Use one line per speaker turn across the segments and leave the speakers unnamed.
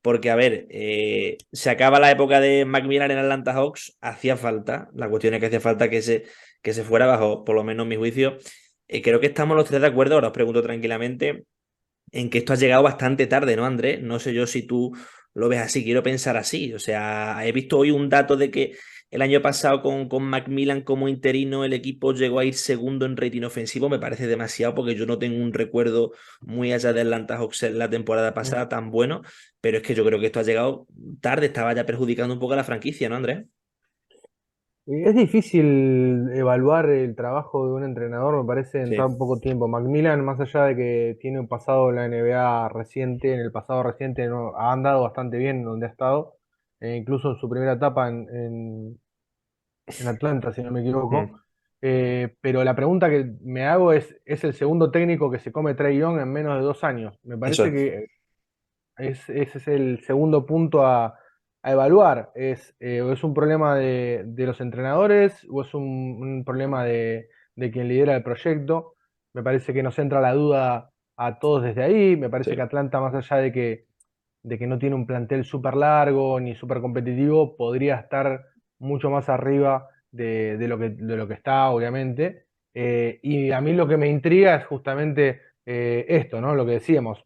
porque, a ver, se acaba la época de Macmillan en Atlanta Hawks, hacía falta, la cuestión es que hacía falta que se fuera bajo, por lo menos mi juicio. Creo que estamos los tres de acuerdo, ahora os pregunto tranquilamente, en que esto ha llegado bastante tarde, ¿no, Andrés? No sé yo si tú lo ves así, quiero pensar así. O sea, he visto hoy un dato de que el año pasado con Macmillan como interino el equipo llegó a ir segundo en rating ofensivo. Me parece demasiado porque yo no tengo un recuerdo muy allá de Atlanta Hawks en la temporada pasada tan bueno, pero es que yo creo que esto ha llegado tarde, estaba ya perjudicando un poco a la franquicia, ¿no, Andrés?
Es difícil evaluar el trabajo de un entrenador, me parece, en
Sí.
tan poco tiempo. Macmillan, más allá de que tiene un pasado en la NBA reciente, en el pasado reciente no, ha andado bastante bien donde ha estado, incluso en su primera etapa en Atlanta, si no me equivoco.
Mm.
Pero la pregunta que me hago ¿es el segundo técnico que se come Trae Young en menos de 2 años? Me
Eso
parece
es.
que ese es el segundo punto a evaluar. O es un problema de los entrenadores o es un problema de quien lidera el proyecto. Me parece que nos entra la duda a todos desde ahí. Me parece que
Sí.
Atlanta, más allá de que no tiene un plantel súper largo ni súper competitivo, podría estar mucho más arriba de lo que está, obviamente. Y a mí lo que me intriga es justamente esto, ¿no? Lo que decíamos.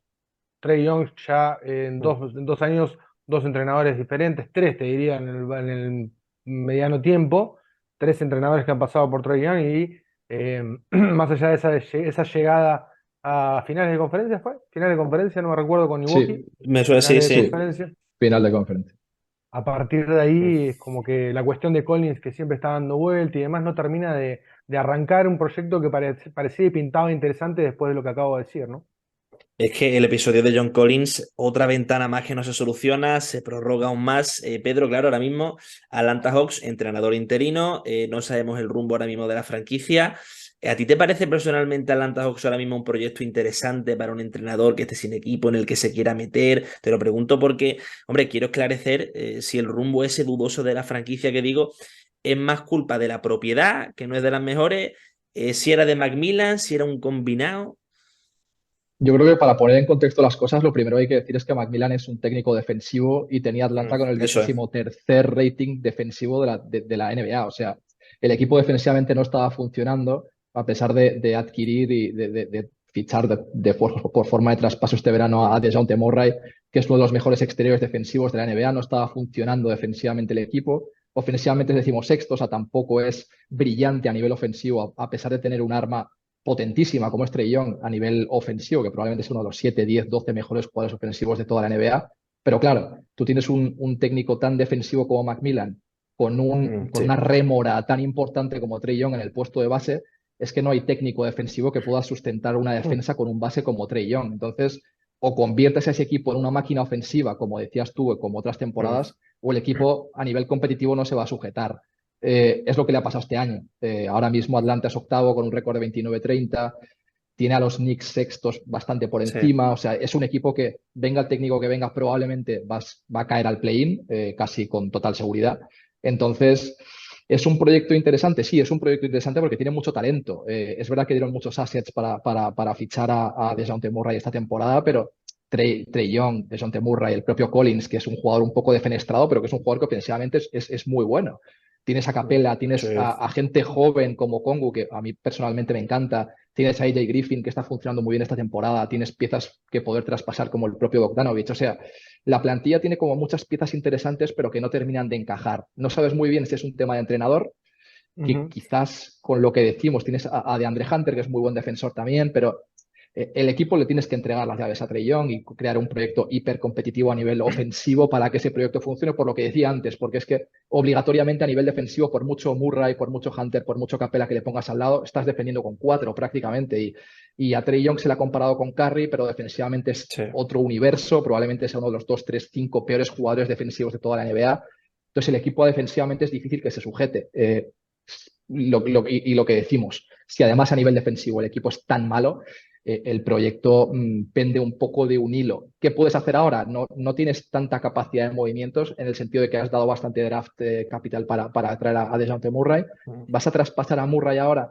Trey Young ya
Mm.
en 2 años, dos entrenadores diferentes, tres te diría en el mediano tiempo, tres entrenadores que han pasado por Trey Young y más allá de esa llegada a finales de conferencia, ¿fue? Finales de conferencia, no me recuerdo con
Sí,
Milwaukee,
me suena, sí,
finales de
sí.
Sí,
conferencia.
final de conferencia.
A partir de ahí es como que la cuestión de Collins que siempre está dando vuelta y demás no termina de arrancar un proyecto que parecía y pintaba interesante después de lo que acabo de decir, ¿no?
Es que el episodio de John Collins, otra ventana más que no se soluciona, se prorroga aún más. Pedro, claro, ahora mismo Atlanta Hawks, entrenador interino, no sabemos el rumbo ahora mismo de la franquicia. ¿A ti te parece personalmente Atlanta Hawks ahora mismo un proyecto interesante para un entrenador que esté sin equipo, en el que se quiera meter? Te lo pregunto porque, hombre, quiero esclarecer si el rumbo ese dudoso de la franquicia que digo es más culpa de la propiedad, que no es de las mejores, si era de Macmillan, si era un combinado.
Yo creo que para poner en contexto las cosas, lo primero que hay que decir es que Macmillan es un técnico defensivo y tenía Atlanta con el
Eso es.
23º rating defensivo de la NBA. O sea, el equipo defensivamente no estaba funcionando a pesar de adquirir y de fichar por forma de traspaso este verano a DeJounte Murray, que es uno de los mejores exteriores defensivos de la NBA. No estaba funcionando defensivamente el equipo. Ofensivamente es decimosexto, o sea, tampoco es brillante a nivel ofensivo, a pesar de tener un arma potentísima como es Trae Young a nivel ofensivo, que probablemente es uno de los 7, 10, 12 mejores jugadores ofensivos de toda la NBA. Pero claro, tú tienes un técnico tan defensivo como Macmillan, con
Sí.
una rémora tan importante como Trae Young en el puesto de base, es que no hay técnico defensivo que pueda sustentar una defensa con un base como Trae Young. Entonces, o conviertes a ese equipo en una máquina ofensiva, como decías tú, como otras
Mm.
temporadas, o el equipo a nivel competitivo no se va a sujetar. Es lo que le ha pasado este año. Ahora mismo Atlanta es octavo con un récord de 29-30, tiene a los Knicks sextos bastante por
Sí.
encima, o sea, es un equipo que venga el técnico que venga probablemente va a caer al play-in, casi con total seguridad. Entonces, ¿es un proyecto interesante? Sí, es un proyecto interesante porque tiene mucho talento. Es verdad que dieron muchos assets para fichar a DeJounte Murray esta temporada, pero Trey Young, DeJounte Murray, el propio Collins, que es un jugador un poco defenestrado, pero que es un jugador que ofensivamente es muy bueno. Tienes a Capella, tienes
Sí.
a gente joven como Kongu, que a mí personalmente me encanta. Tienes a AJ Griffin, que está funcionando muy bien esta temporada. Tienes piezas que poder traspasar, como el propio Bogdanovich. O sea, la plantilla tiene como muchas piezas interesantes, pero que no terminan de encajar. No sabes muy bien si es un tema de entrenador, que
Ujú.
quizás con lo que decimos, tienes a DeAndre Hunter, que es muy buen defensor también, pero el equipo le tienes que entregar las llaves a Trey Young y crear un proyecto hiper competitivo a nivel ofensivo para que ese proyecto funcione, por lo que decía antes, porque es que obligatoriamente a nivel defensivo, por mucho Murray, por mucho Hunter, por mucho Capela que le pongas al lado, estás defendiendo con cuatro prácticamente. Y a Trey Young se le ha comparado con Curry, pero defensivamente es
Sí.
otro universo, probablemente sea uno de los 2, 3, 5 peores jugadores defensivos de toda la NBA. Entonces el equipo defensivamente es difícil que se sujete. Y lo que decimos, si además a nivel defensivo el equipo es tan malo, el proyecto pende un poco de un hilo. ¿Qué puedes hacer ahora? No tienes tanta capacidad de movimientos en el sentido de que has dado bastante draft capital para traer a DeJounte Murray.
Mm.
¿Vas a traspasar a Murray ahora?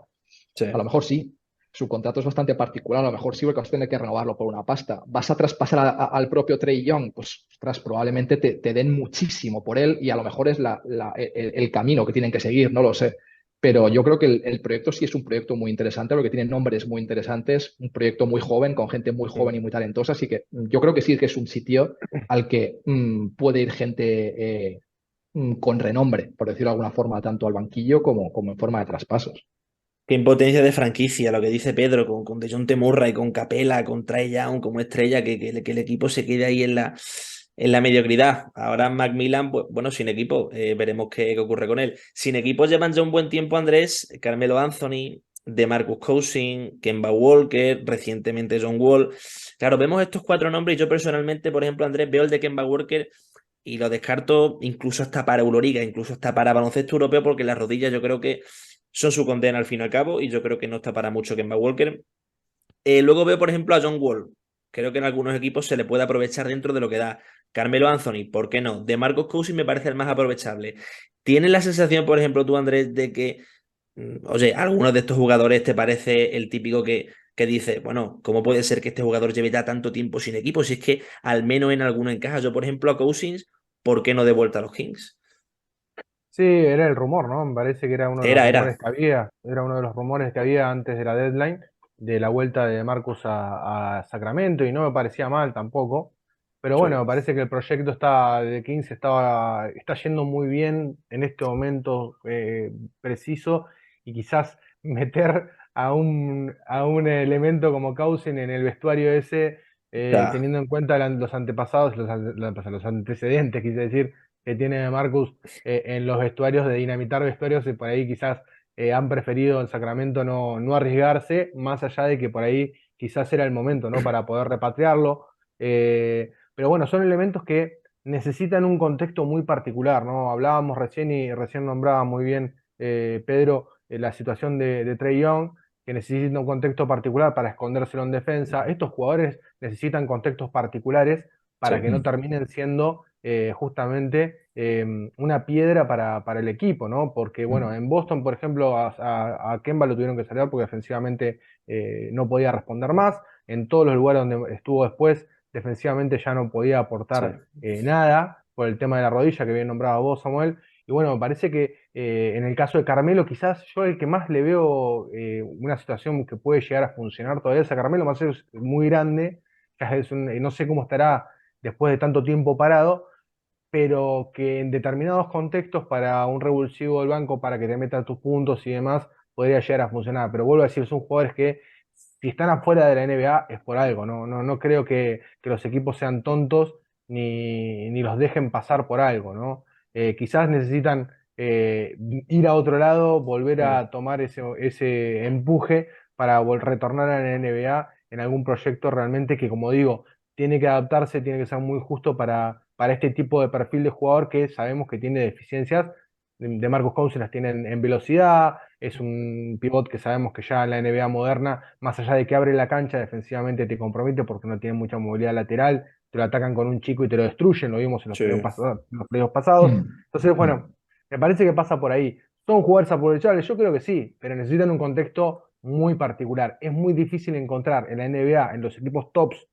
Sí.
A lo mejor sí, su contrato es bastante particular, a lo mejor sí porque vas a tener que renovarlo por una pasta. ¿Vas a traspasar al propio Trae Young? Pues, ostras, probablemente te den muchísimo por él y a lo mejor es el camino que tienen que seguir, no lo sé. Pero yo creo que el proyecto sí es un proyecto muy interesante porque tiene nombres muy interesantes, un proyecto muy joven, con gente muy joven y muy talentosa, así que yo creo que sí que es un sitio al que puede ir gente con renombre, por decirlo de alguna forma, tanto al banquillo como en forma de traspasos.
Qué impotencia de franquicia, lo que dice Pedro, con Dejounte Murray, con Capela, con Trae Young como estrella, que el equipo se quede ahí en la mediocridad. Ahora Macmillan, pues, bueno, sin equipo, veremos qué ocurre con él. Sin equipo llevan ya un buen tiempo Andrés, Carmelo Anthony, DeMarcus Cousins, Kemba Walker, recientemente John Wall. Claro, vemos estos cuatro nombres y yo personalmente, por ejemplo, Andrés, veo el de Kemba Walker y lo descarto incluso hasta para Euroliga, incluso hasta para baloncesto europeo, porque las rodillas yo creo que son su condena al fin y al cabo, y yo creo que no está para mucho Kemba Walker. Luego veo, por ejemplo, a John Wall. Creo que en algunos equipos se le puede aprovechar dentro de lo que da. Carmelo Anthony, ¿por qué no? De Marcos Cousins me parece el más aprovechable. ¿Tienes la sensación, por ejemplo, tú, Andrés, de que, oye, algunos de estos jugadores te parece el típico que dice, bueno, ¿cómo puede ser que este jugador lleve ya tanto tiempo sin equipo? Si es que al menos en alguno encaja. Yo, por ejemplo, a Cousins, ¿por qué no de vuelta a los Kings?
Sí, era el rumor, ¿no? Me parece que era uno de los
Era.
rumores que había, era uno de los rumores que había antes de la deadline de la vuelta de Marcus a Sacramento y no me parecía mal tampoco. Pero
Sí.
bueno, me parece que el proyecto está, de Kings está yendo muy bien en este momento preciso y quizás meter a un elemento como Cousin en el vestuario ese,
Ya.
teniendo en cuenta los antepasados, los antecedentes, quise decir, que tiene Marcus en los vestuarios, de dinamitar vestuarios, y por ahí quizás han preferido en Sacramento no arriesgarse, más allá de que por ahí quizás era el momento, ¿no? Para poder repatriarlo. Pero bueno, son elementos que necesitan un contexto muy particular, ¿no? Hablábamos recién y recién nombraba muy bien Pedro la situación de Trae Young, que necesita un contexto particular para escondérselo en defensa. Estos jugadores necesitan contextos particulares para
Sí.
que no terminen siendo justamente una piedra para el equipo, ¿no? Porque, bueno, en Boston, por ejemplo, a Kemba lo tuvieron que salir porque defensivamente no podía responder más. En todos los lugares donde estuvo después, defensivamente ya no podía
Sí.
aportar nada por el tema de la rodilla que bien nombrado vos, Samuel. Y bueno, me parece que en el caso de Carmelo, quizás yo el que más le veo una situación que puede llegar a funcionar todavía es a Carmelo, más es muy grande, ya no sé cómo estará después de tanto tiempo parado, pero que en determinados contextos para un revulsivo del banco, para que te meta tus puntos y demás, podría llegar a funcionar. Pero vuelvo a decir, son jugadores que si están afuera de la NBA es por algo, no creo que los equipos sean tontos ni los dejen pasar por algo, ¿no? Quizás necesitan ir a otro lado, volver
Mm.
a tomar ese empuje para retornar a la NBA en algún proyecto realmente que, como digo, tiene que adaptarse, tiene que ser muy justo para este tipo de perfil de jugador que sabemos que tiene deficiencias. De Marcus Cousins las tiene en velocidad, es un pivot que sabemos que ya en la NBA moderna, más allá de que abre la cancha, defensivamente te compromete porque no tiene mucha movilidad lateral, te lo atacan con un chico y te lo destruyen, lo vimos en
Sí.
los playoffs pasados. Entonces, bueno, me parece que pasa por ahí. ¿Son jugadores aprovechables? Yo creo que sí, pero necesitan un contexto muy particular. Es muy difícil encontrar en la NBA, en los equipos tops.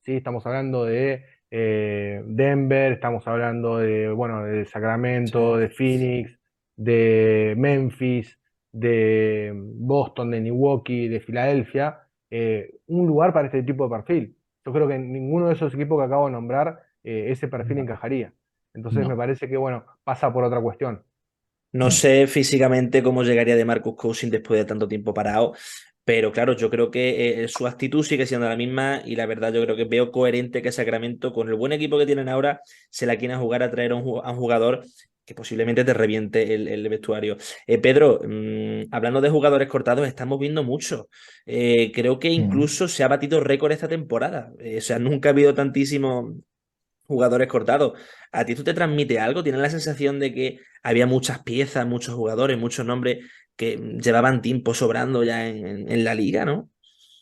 ¿Sí? Estamos hablando de Denver, estamos hablando de, bueno, de
Sí.
Sacramento, de Phoenix, de Memphis, de Boston, de Milwaukee, de Filadelfia, un lugar para este tipo de perfil. Yo creo que en ninguno de esos equipos que acabo de nombrar ese perfil
No,
encajaría. Entonces me
no.
parece que, bueno, pasa por otra cuestión.
No sé físicamente cómo llegaría de Marcus Cousins después de tanto tiempo parado, pero claro, yo creo que su actitud sigue siendo la misma y la verdad yo creo que veo coherente que Sacramento, con el buen equipo que tienen ahora, se la quieren jugar a traer a un jugador que posiblemente te reviente el vestuario. Pedro, hablando de jugadores cortados, estamos viendo mucho. Creo que incluso se ha batido récord esta temporada. O sea, nunca ha habido tantísimo jugadores cortados. ¿A ti esto te transmite algo? ¿Tienes la sensación de que había muchas piezas, muchos jugadores, muchos nombres que llevaban tiempo sobrando ya en la liga, ¿no?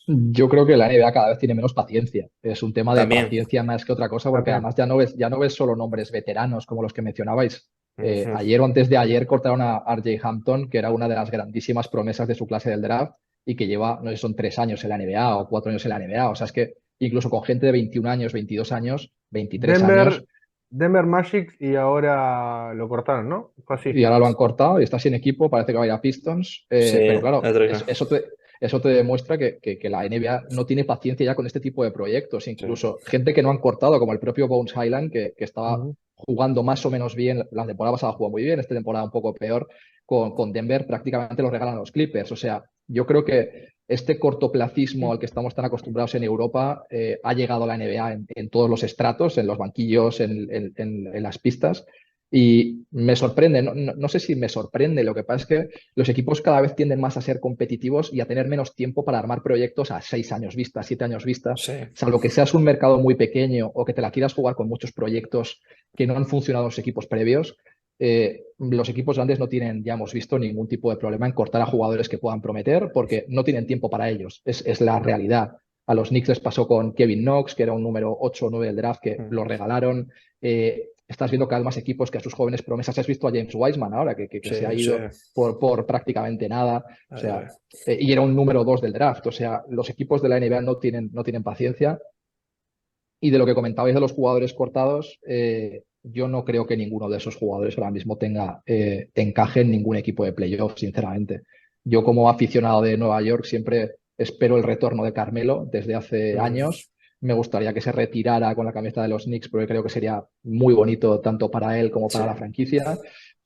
Yo creo que la NBA cada vez tiene menos paciencia. Es un tema de
También.
paciencia más que otra cosa, porque
También.
además ya no ves solo nombres veteranos como los que mencionabais.
Ujú.
Ayer o antes de ayer cortaron a RJ Hampton, que era una de las grandísimas promesas de su clase del draft, y que lleva, no sé, son 3 años en la NBA o 4 años en la NBA. O sea, es que incluso con gente de 21 años, 22 años, 23
Denver,
años,
Denver Magic y ahora lo cortaron, ¿no? Fue
y
así.
ahora lo han cortado y está sin equipo, parece que va a ir a Pistons,
Sí,
pero claro,
otro que-
eso te demuestra que la NBA no tiene paciencia ya con este tipo de proyectos,
sí.
incluso gente que no han cortado, como el propio Bones Highland, que estaba
Ujú.
jugando más o menos bien, la temporada pasada jugó muy bien, esta temporada un poco peor, con Denver prácticamente lo regalan a los Clippers, o sea, yo creo que este cortoplacismo al que estamos tan acostumbrados en Europa ha llegado a la NBA en todos los estratos, en los banquillos, en las pistas. Y me sorprende, no sé si me sorprende, lo que pasa es que los equipos cada vez tienden más a ser competitivos y a tener menos tiempo para armar proyectos a 6 años vista, 7 años vista,
Sí,
salvo que seas un mercado muy pequeño o que te la quieras jugar con muchos proyectos que no han funcionado en los equipos previos. Los equipos grandes no tienen, ya hemos visto, ningún tipo de problema en cortar a jugadores que puedan prometer porque no tienen tiempo para ellos. Es la realidad. A los Knicks les pasó con Kevin Knox, que era un número 8 o 9 del draft, que
mm,
lo regalaron. Estás viendo cada vez más equipos que a sus jóvenes promesas. Has visto a James Wiseman ahora, que
sí,
se ha
sí.
ido por prácticamente nada. O
Ahí
sea,
ves.
y era un número 2 del draft. O sea, los equipos de la NBA no tienen paciencia. Y de lo que comentabais de los jugadores cortados, yo no creo que ninguno de esos jugadores ahora mismo tenga encaje en ningún equipo de playoffs, sinceramente. Yo como aficionado de Nueva York siempre espero el retorno de Carmelo desde hace
Mm,
años. Me gustaría que se retirara con la camiseta de los Knicks porque creo que sería muy bonito tanto para él como
sí,
para la franquicia.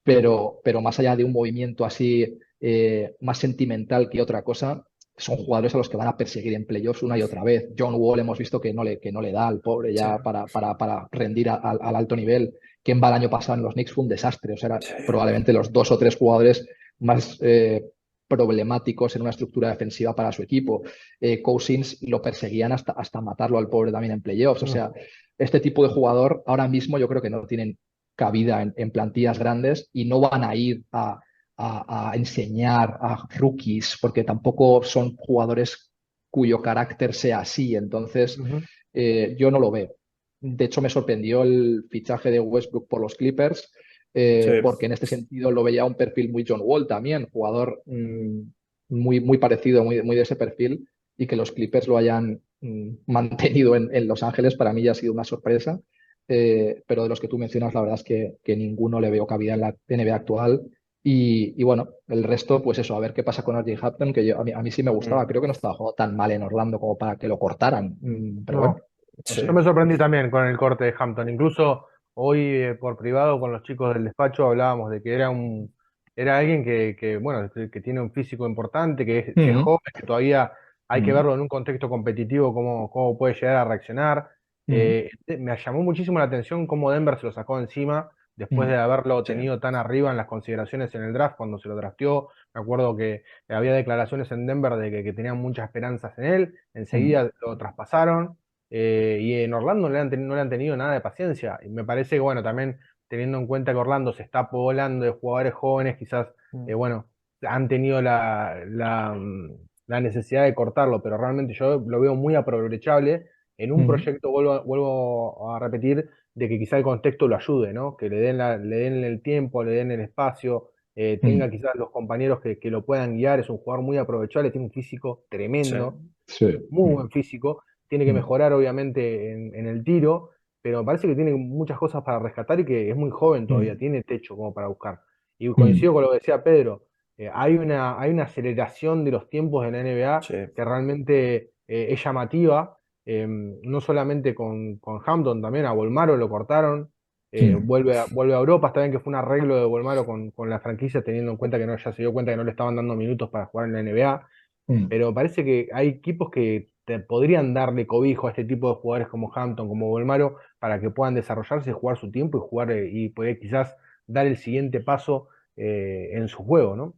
Pero más allá de un movimiento así más sentimental que otra cosa, son jugadores a los que van a perseguir en playoffs una y otra vez. John Wall hemos visto que no le da al pobre
sí,
ya para rendir al alto nivel. Kemba el año pasado en los Knicks fue un desastre. O sea, eran
sí,
probablemente los 2 o 3 jugadores más problemáticos en una estructura defensiva para su equipo. Cousins lo perseguían hasta matarlo al pobre también en playoffs. O sea,
Mm.
este tipo de jugador ahora mismo yo creo que no tienen cabida en plantillas grandes y no van a ir a enseñar a rookies, porque tampoco son jugadores cuyo carácter sea así. Entonces,
Ujú.
yo no lo veo. De hecho, me sorprendió el fichaje de Westbrook por los Clippers,
sí,
porque en este sentido lo veía un perfil muy John Wall también, jugador muy, muy parecido, muy, muy de ese perfil, y que los Clippers lo hayan mantenido en Los Ángeles, para mí ya ha sido una sorpresa. Pero de los que tú mencionas, la verdad es que ninguno le veo cabida en la NBA actual. Y bueno, el resto, pues eso, a ver qué pasa con R.J. Hampton, que a mí sí me gustaba.
mm,
Creo que no estaba jugando tan mal en Orlando como para que lo cortaran. Pero bueno,
No,
no
sí,
sé.
yo me sorprendí también con el corte de Hampton. Incluso hoy por privado con los chicos del despacho hablábamos de que era alguien bueno, que tiene un físico importante, que es
Ujú,
joven, que todavía hay que
ujú,
verlo en un contexto competitivo, cómo puede llegar a reaccionar.
ujú,
Me llamó muchísimo la atención cómo Denver se lo sacó encima después de
ujú,
haberlo
sí,
tenido tan arriba en las consideraciones en el draft, cuando se lo drafteó. Me acuerdo que había declaraciones en Denver de que tenían muchas esperanzas en él,
ujú,
enseguida lo traspasaron. Y en Orlando no le han tenido nada de paciencia. Y me parece que, bueno, también teniendo en cuenta que Orlando se está poblando de jugadores jóvenes, quizás,
mm,
bueno, han tenido la necesidad de cortarlo, pero realmente yo lo veo muy aprovechable en un
ujú,
proyecto, vuelvo a repetir, de que quizá el contexto lo ayude, ¿no? Que le den el tiempo, le den el espacio,
ujú.
tenga quizás los compañeros que lo puedan guiar. Es un jugador muy aprovechable, tiene un físico
sí,
tremendo,
Sí.
muy
Ujú,
buen físico. Tiene que
ujú,
mejorar obviamente en el tiro, pero me parece que tiene muchas cosas para rescatar y que es muy joven todavía,
ujú,
tiene techo como para buscar. Y
ujú,
coincido con lo que decía Pedro, hay una aceleración de los tiempos en la NBA
sí,
que realmente es llamativa, no solamente con Hampton, también a Bolmaro lo cortaron.
ujú,
Vuelve a Europa. Está bien que fue un arreglo de Bolmaro con la franquicia, teniendo en cuenta que ya se dio cuenta que no le estaban dando minutos para jugar en la NBA,
ujú.
pero parece que hay equipos que te podrían darle cobijo a este tipo de jugadores como Hampton, como Bolmaro, para que puedan desarrollarse, jugar su tiempo y jugar y poder quizás dar el siguiente paso en su juego, ¿no?